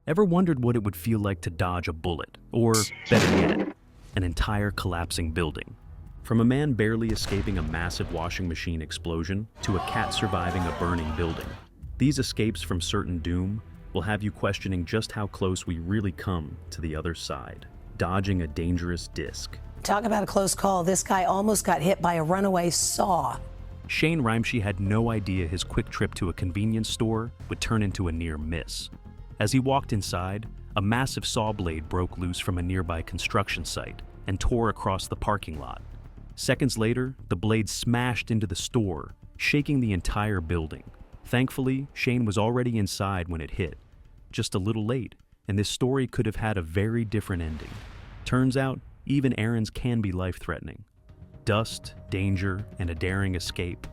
Ever wondered what it would feel like to dodge a bullet, or, better yet, an entire collapsing building? From a man barely escaping a massive washing machine explosion to a cat surviving a burning building, these escapes from certain doom will have you questioning just how close we really come to the other side, dodging a dangerous disc. Talk about a close call. This guy almost got hit by a runaway saw. Shane Rimeshey had no idea his quick trip to a convenience store would turn into a near miss. As he walked inside, a massive saw blade broke loose from a nearby construction site and tore across the parking lot. Seconds later, the blade smashed into the store, shaking the entire building. Thankfully, Shane was already inside when it hit. Just a little late, and this story could have had a very different ending. Turns out, even errands can be life-threatening. Dust, danger, and a daring escape.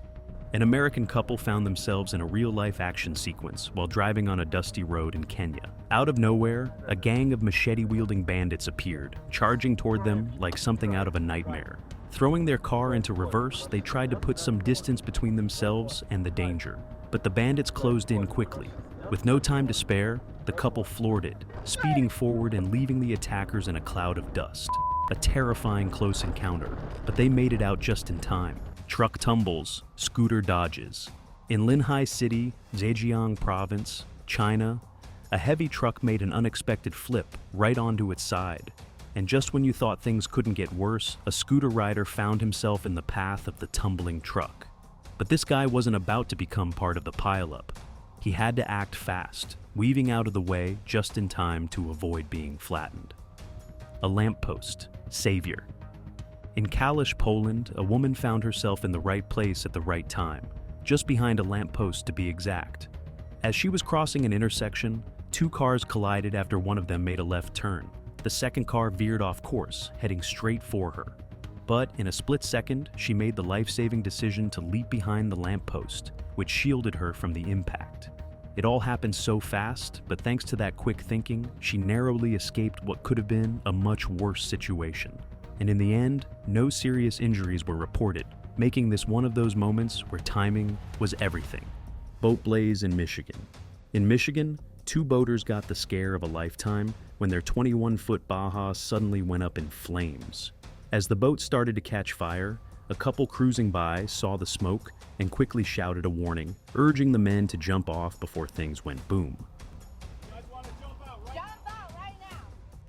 An American couple found themselves in a real-life action sequence while driving on a dusty road in Kenya. Out of nowhere, a gang of machete-wielding bandits appeared, charging toward them like something out of a nightmare. Throwing their car into reverse, they tried to put some distance between themselves and the danger. But the bandits closed in quickly. With no time to spare, the couple floored it, speeding forward and leaving the attackers in a cloud of dust. A terrifying close encounter, but they made it out just in time. Truck tumbles, scooter dodges. In Linhai City, Zhejiang Province, China, a heavy truck made an unexpected flip right onto its side. And just when you thought things couldn't get worse, a scooter rider found himself in the path of the tumbling truck. But this guy wasn't about to become part of the pileup. He had to act fast, weaving out of the way just in time to avoid being flattened. A lamppost, savior. In Kalisz, Poland, a woman found herself in the right place at the right time, just behind a lamppost to be exact. As she was crossing an intersection, two cars collided after one of them made a left turn. The second car veered off course, heading straight for her. But in a split second, she made the life-saving decision to leap behind the lamppost, which shielded her from the impact. It all happened so fast, but thanks to that quick thinking, she narrowly escaped what could have been a much worse situation. And in the end, no serious injuries were reported, making this one of those moments where timing was everything. Boat blaze in Michigan. In Michigan, two boaters got the scare of a lifetime when their 21-foot Baja suddenly went up in flames. As the boat started to catch fire, a couple cruising by saw the smoke and quickly shouted a warning, urging the men to jump off before things went boom.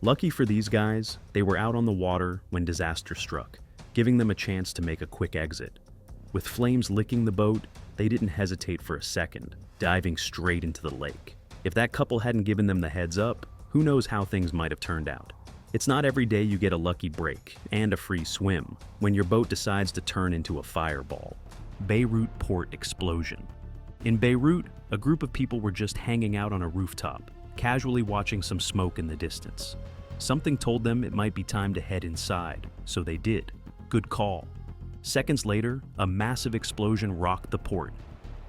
Lucky for these guys, they were out on the water when disaster struck, giving them a chance to make a quick exit. With flames licking the boat, they didn't hesitate for a second, diving straight into the lake. If that couple hadn't given them the heads up, who knows how things might have turned out. It's not every day you get a lucky break and a free swim when your boat decides to turn into a fireball. Beirut port explosion. In Beirut, a group of people were just hanging out on a rooftop, casually watching some smoke in the distance. Something told them it might be time to head inside, so they did. Good call. Seconds later, a massive explosion rocked the port,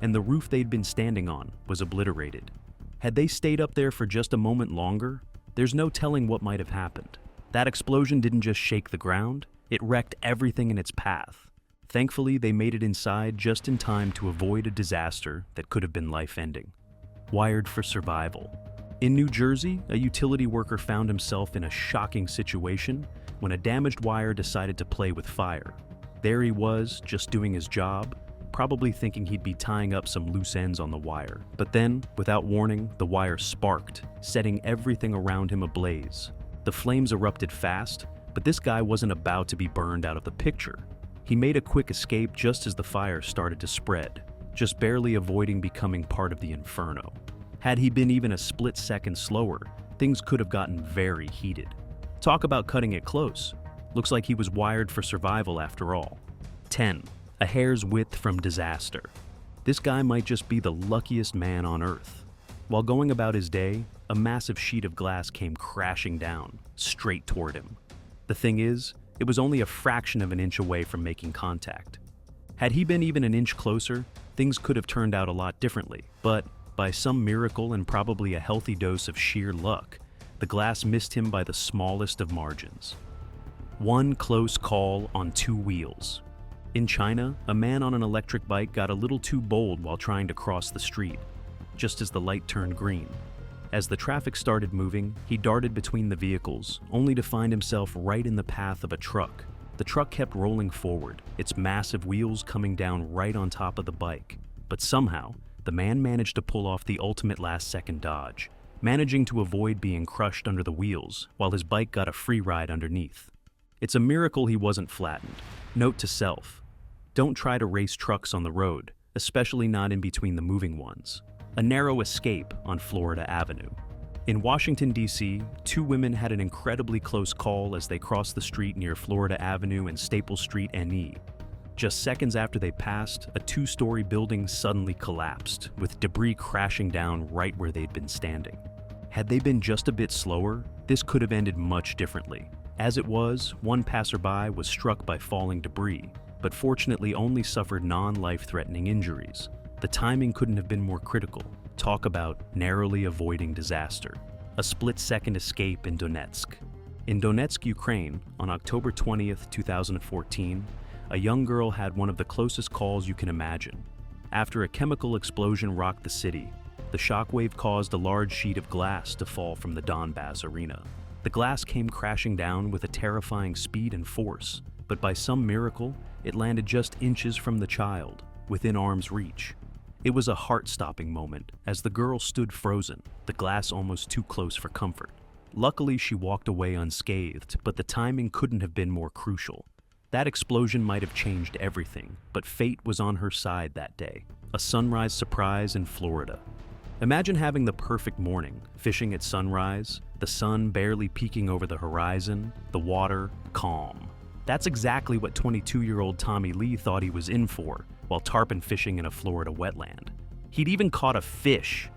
and the roof they'd been standing on was obliterated. Had they stayed up there for just a moment longer, there's no telling what might have happened. That explosion didn't just shake the ground, it wrecked everything in its path. Thankfully, they made it inside just in time to avoid a disaster that could have been life-ending. Wired for survival. In New Jersey, a utility worker found himself in a shocking situation when a damaged wire decided to play with fire. There he was, just doing his job, probably thinking he'd be tying up some loose ends on the wire. But then, without warning, the wire sparked, setting everything around him ablaze. The flames erupted fast, but this guy wasn't about to be burned out of the picture. He made a quick escape just as the fire started to spread, just barely avoiding becoming part of the inferno. Had he been even a split second slower, things could have gotten very heated. Talk about cutting it close. Looks like he was wired for survival after all. 10. A hair's width from disaster. This guy might just be the luckiest man on Earth. While going about his day, a massive sheet of glass came crashing down, straight toward him. The thing is, it was only a fraction of an inch away from making contact. Had he been even an inch closer, things could have turned out a lot differently, but by some miracle and probably a healthy dose of sheer luck, the glass missed him by the smallest of margins. One close call on two wheels. In China, a man on an electric bike got a little too bold while trying to cross the street, just as the light turned green. As the traffic started moving, he darted between the vehicles, only to find himself right in the path of a truck. The truck kept rolling forward, its massive wheels coming down right on top of the bike. But somehow, the man managed to pull off the ultimate last-second dodge, managing to avoid being crushed under the wheels while his bike got a free ride underneath. It's a miracle he wasn't flattened. Note to self: don't try to race trucks on the road, especially not in between the moving ones. A narrow escape on Florida Avenue. In Washington, D.C., two women had an incredibly close call as they crossed the street near Florida Avenue and Staple Street NE. Just seconds after they passed, a two-story building suddenly collapsed, with debris crashing down right where they'd been standing. Had they been just a bit slower, this could have ended much differently. As it was, one passerby was struck by falling debris, but fortunately only suffered non-life-threatening injuries. The timing couldn't have been more critical. Talk about narrowly avoiding disaster. A split-second escape in Donetsk. In Donetsk, Ukraine, on October 20th, 2014, a young girl had one of the closest calls you can imagine. After a chemical explosion rocked the city, the shockwave caused a large sheet of glass to fall from the Donbas arena. The glass came crashing down with a terrifying speed and force, but by some miracle, it landed just inches from the child, within arm's reach. It was a heart-stopping moment, as the girl stood frozen, the glass almost too close for comfort. Luckily, she walked away unscathed, but the timing couldn't have been more crucial. That explosion might have changed everything, but fate was on her side that day. A sunrise surprise in Florida. Imagine having the perfect morning, fishing at sunrise, the sun barely peeking over the horizon, the water calm. That's exactly what 22-year-old Tommy Lee thought he was in for while tarpon fishing in a Florida wetland. He'd even caught a fish,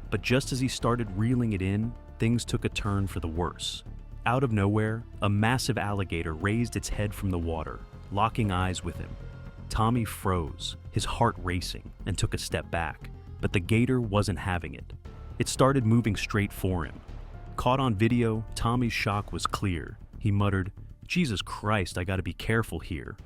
but just as he started reeling it in, things took a turn for the worse. Out of nowhere, a massive alligator raised its head from the water, locking eyes with him. Tommy froze, his heart racing, and took a step back, but the gator wasn't having it. It started moving straight for him. Caught on video, Tommy's shock was clear. He muttered, "Jesus Christ, I gotta be careful here,"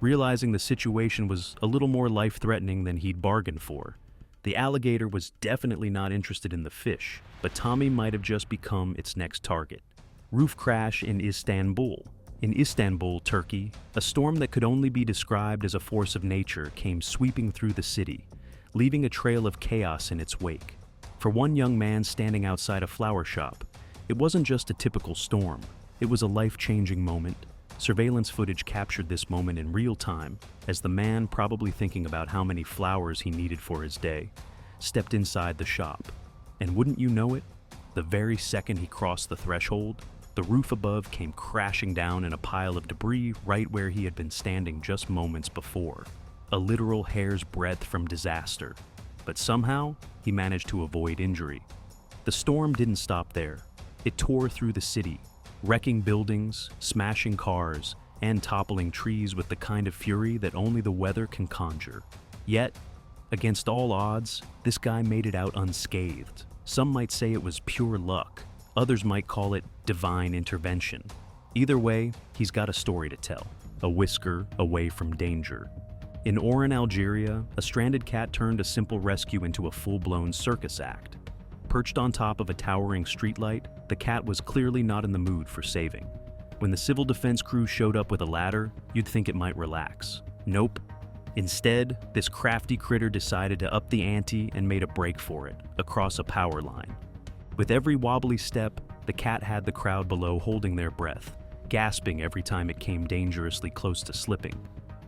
realizing the situation was a little more life-threatening than he'd bargained for. The alligator was definitely not interested in the fish, but Tommy might have just become its next target. Roof crash in Istanbul. In Istanbul, Turkey, a storm that could only be described as a force of nature came sweeping through the city, leaving a trail of chaos in its wake. For one young man standing outside a flower shop, it wasn't just a typical storm. It was a life-changing moment. Surveillance footage captured this moment in real time as the man, probably thinking about how many flowers he needed for his day, stepped inside the shop. And wouldn't you know it, the very second he crossed the threshold, the roof above came crashing down in a pile of debris right where he had been standing just moments before. A literal hair's breadth from disaster. But somehow, he managed to avoid injury. The storm didn't stop there. It tore through the city, wrecking buildings, smashing cars, and toppling trees with the kind of fury that only the weather can conjure. Yet, against all odds, this guy made it out unscathed. Some might say it was pure luck. Others might call it divine intervention. Either way, he's got a story to tell. A whisker away from danger. In Oran, Algeria, a stranded cat turned a simple rescue into a full-blown circus act. Perched on top of a towering streetlight, the cat was clearly not in the mood for saving. When the civil defense crew showed up with a ladder, you'd think it might relax. Nope. Instead, this crafty critter decided to up the ante and made a break for it, across a power line. With every wobbly step, the cat had the crowd below holding their breath, gasping every time it came dangerously close to slipping.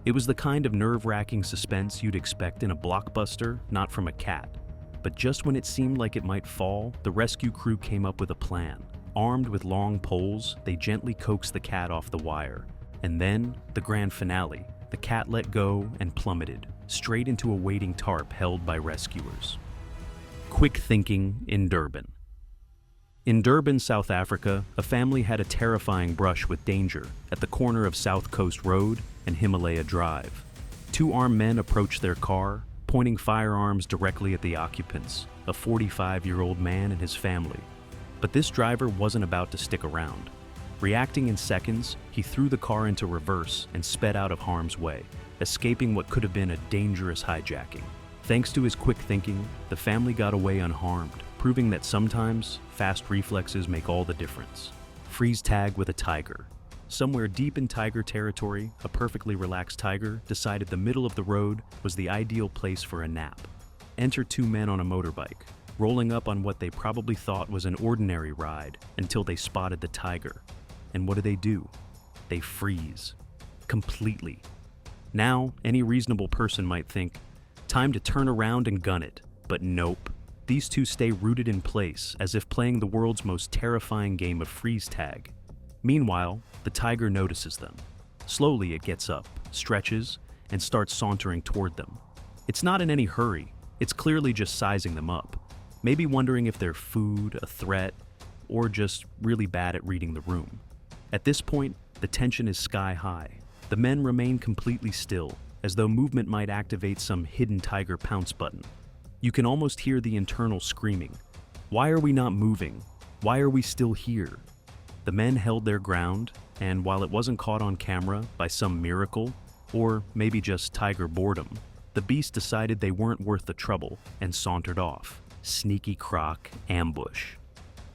It was the kind of nerve-wracking suspense you'd expect in a blockbuster, not from a cat. But just when it seemed like it might fall, the rescue crew came up with a plan. Armed with long poles, they gently coaxed the cat off the wire. And then, the grand finale, the cat let go and plummeted, straight into a waiting tarp held by rescuers. Quick thinking in Durban. In Durban, South Africa, a family had a terrifying brush with danger at the corner of South Coast Road and Himalaya Drive. Two armed men approached their car, pointing firearms directly at the occupants, a 45-year-old man and his family. But this driver wasn't about to stick around. Reacting in seconds, he threw the car into reverse and sped out of harm's way, escaping what could have been a dangerous hijacking. Thanks to his quick thinking, the family got away unharmed, proving that sometimes fast reflexes make all the difference. Freeze tag with a tiger. Somewhere deep in tiger territory, a perfectly relaxed tiger decided the middle of the road was the ideal place for a nap. Enter two men on a motorbike, rolling up on what they probably thought was an ordinary ride until they spotted the tiger. And what do? They freeze. Completely. Now, any reasonable person might think, time to turn around and gun it. But nope. These two stay rooted in place as if playing the world's most terrifying game of freeze tag. Meanwhile, the tiger notices them. Slowly it gets up, stretches, and starts sauntering toward them. It's not in any hurry. It's clearly just sizing them up. Maybe wondering if they're food, a threat, or just really bad at reading the room. At this point, the tension is sky high. The men remain completely still, as though movement might activate some hidden tiger pounce button. You can almost hear the internal screaming. Why are we not moving? Why are we still here? The men held their ground, and while it wasn't caught on camera by some miracle, or maybe just tiger boredom, the beast decided they weren't worth the trouble and sauntered off. Sneaky croc ambush.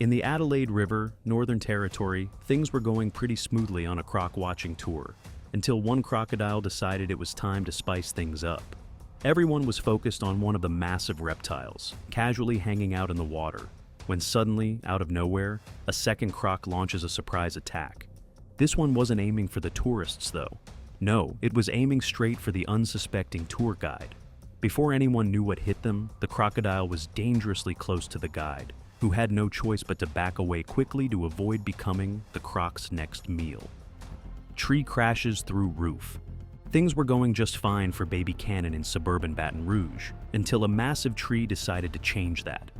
In the Adelaide River, Northern Territory, things were going pretty smoothly on a croc watching tour, until one crocodile decided it was time to spice things up. Everyone was focused on one of the massive reptiles, casually hanging out in the water, when suddenly, out of nowhere, a second croc launches a surprise attack. This one wasn't aiming for the tourists, though. No, it was aiming straight for the unsuspecting tour guide. Before anyone knew what hit them, the crocodile was dangerously close to the guide, who had no choice but to back away quickly to avoid becoming the croc's next meal. Tree crashes through roof. Things were going just fine for baby Cannon in suburban Baton Rouge, until a massive tree decided to change that.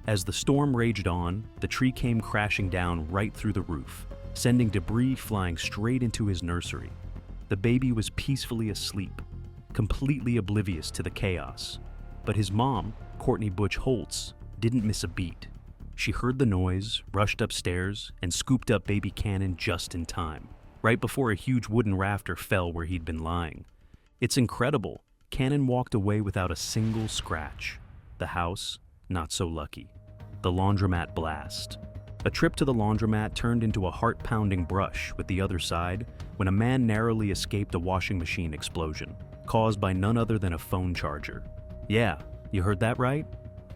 As the storm raged on, the tree came crashing down right through the roof, sending debris flying straight into his nursery. The baby was peacefully asleep, completely oblivious to the chaos. But his mom, Courtney Butch Holtz, didn't miss a beat. She heard the noise, rushed upstairs, and scooped up baby Cannon just in time, right before a huge wooden rafter fell where he'd been lying. It's incredible. Cannon walked away without a single scratch. The house, not so lucky. The laundromat blast. A trip to the laundromat turned into a heart-pounding brush with the other side when a man narrowly escaped a washing machine explosion, caused by none other than a phone charger. Yeah, you heard that right?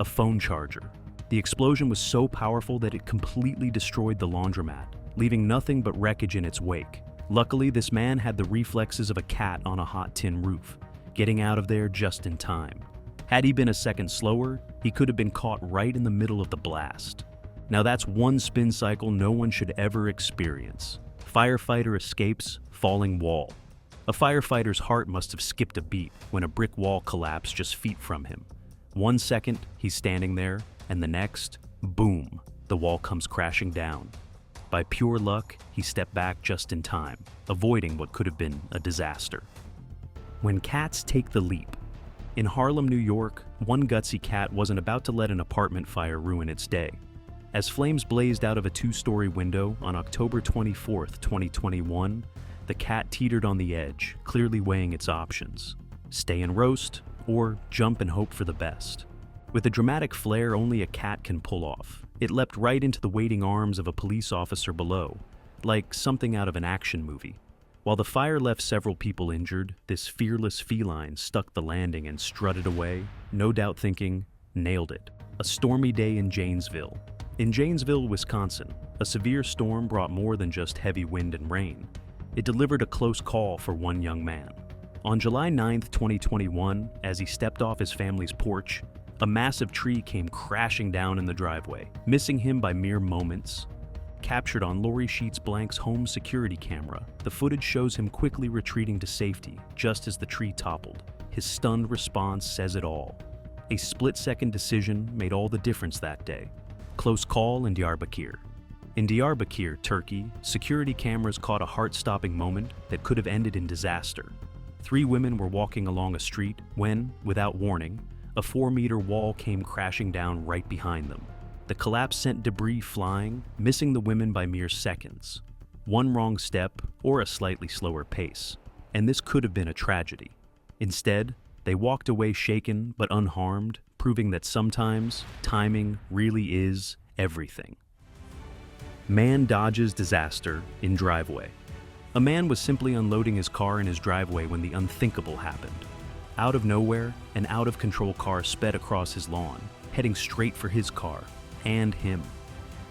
A phone charger. The explosion was so powerful that it completely destroyed the laundromat, leaving nothing but wreckage in its wake. Luckily, this man had the reflexes of a cat on a hot tin roof, getting out of there just in time. Had he been a second slower, he could have been caught right in the middle of the blast. Now that's one spin cycle no one should ever experience. Firefighter escapes falling wall. A firefighter's heart must have skipped a beat when a brick wall collapsed just feet from him. 1 second, he's standing there, and the next, boom, the wall comes crashing down. By pure luck, he stepped back just in time, avoiding what could have been a disaster. When cats take the leap. In Harlem, New York, one gutsy cat wasn't about to let an apartment fire ruin its day. As flames blazed out of a 2-story window on October 24, 2021, the cat teetered on the edge, clearly weighing its options. Stay and roast, or jump and hope for the best. With a dramatic flair only a cat can pull off, it leapt right into the waiting arms of a police officer below, like something out of an action movie. While the fire left several people injured, this fearless feline stuck the landing and strutted away, no doubt thinking, nailed it. A stormy day in Janesville. In Janesville, Wisconsin, a severe storm brought more than just heavy wind and rain. It delivered a close call for one young man. On July 9, 2021, as he stepped off his family's porch, a massive tree came crashing down in the driveway, missing him by mere moments. Captured on Lori Sheets Blank's home security camera, the footage shows him quickly retreating to safety just as the tree toppled. His stunned response says it all. A split-second decision made all the difference that day. Close call in Diyarbakir. In Diyarbakir, Turkey, security cameras caught a heart-stopping moment that could have ended in disaster. 3 women were walking along a street when, without warning, a 4-meter wall came crashing down right behind them. The collapse sent debris flying, missing the women by mere seconds. One wrong step, or a slightly slower pace, and this could have been a tragedy. Instead, they walked away shaken but unharmed, proving that sometimes timing really is everything. Man dodges disaster in driveway. A man was simply unloading his car in his driveway when the unthinkable happened. Out of nowhere, an out-of-control car sped across his lawn, heading straight for his car and him.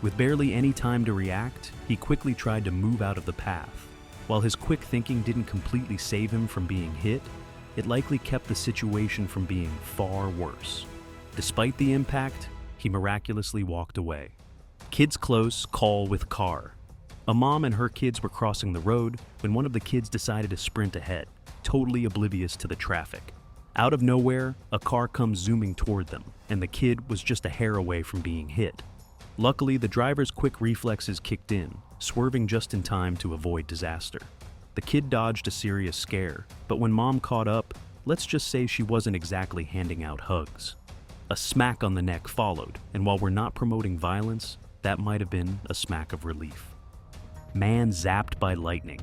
With barely any time to react, he quickly tried to move out of the path. While his quick thinking didn't completely save him from being hit, it likely kept the situation from being far worse. Despite the impact, he miraculously walked away. Kids close, call with car. A mom and her kids were crossing the road when one of the kids decided to sprint ahead, totally oblivious to the traffic. Out of nowhere, a car comes zooming toward them, and the kid was just a hair away from being hit. Luckily, the driver's quick reflexes kicked in, swerving just in time to avoid disaster. The kid dodged a serious scare, but when mom caught up, let's just say she wasn't exactly handing out hugs. A smack on the neck followed, and while we're not promoting violence, that might have been a smack of relief. Man zapped by lightning.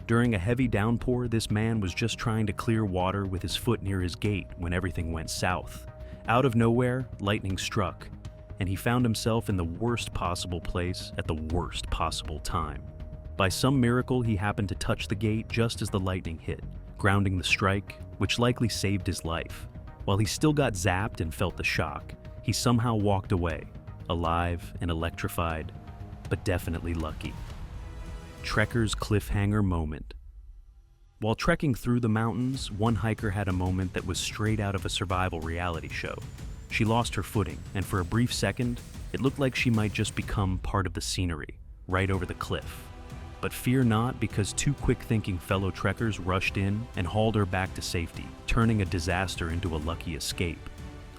During a heavy downpour, this man was just trying to clear water with his foot near his gate when everything went south. Out of nowhere, lightning struck, and he found himself in the worst possible place at the worst possible time. By some miracle, he happened to touch the gate just as the lightning hit, grounding the strike, which likely saved his life. While he still got zapped and felt the shock, he somehow walked away, alive and electrified, but definitely lucky. Trekker's cliffhanger moment. While trekking through the mountains, one hiker had a moment that was straight out of a survival reality show. She lost her footing, and for a brief second, it looked like she might just become part of the scenery, right over the cliff. But fear not, because two quick-thinking fellow trekkers rushed in and hauled her back to safety, turning a disaster into a lucky escape.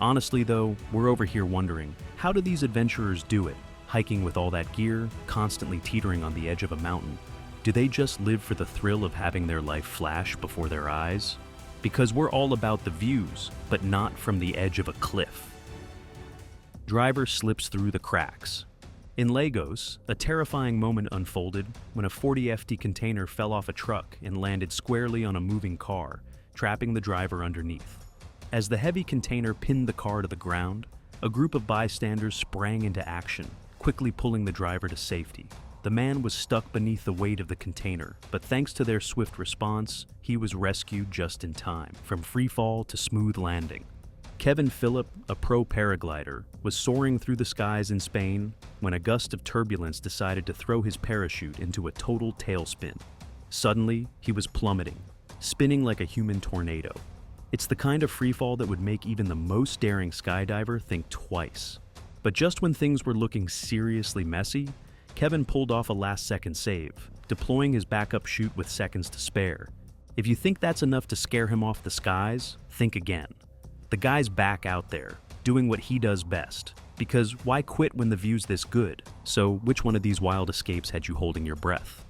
Honestly though, we're over here wondering, how do these adventurers do it? Hiking with all that gear, constantly teetering on the edge of a mountain. Do they just live for the thrill of having their life flash before their eyes? Because we're all about the views, but not from the edge of a cliff. Driver slips through the cracks. In Lagos, a terrifying moment unfolded when a 40 FT container fell off a truck and landed squarely on a moving car, trapping the driver underneath. As the heavy container pinned the car to the ground, a group of bystanders sprang into action, quickly pulling the driver to safety. The man was stuck beneath the weight of the container, but thanks to their swift response, he was rescued just in time, from free fall to smooth landing. Kevin Phillip, a pro paraglider, was soaring through the skies in Spain when a gust of turbulence decided to throw his parachute into a total tailspin. Suddenly, he was plummeting, spinning like a human tornado. It's the kind of freefall that would make even the most daring skydiver think twice. But just when things were looking seriously messy, Kevin pulled off a last-second save, deploying his backup chute with seconds to spare. If you think that's enough to scare him off the skies, think again. The guy's back out there, doing what he does best. Because why quit when the view's this good? So which one of these wild escapes had you holding your breath?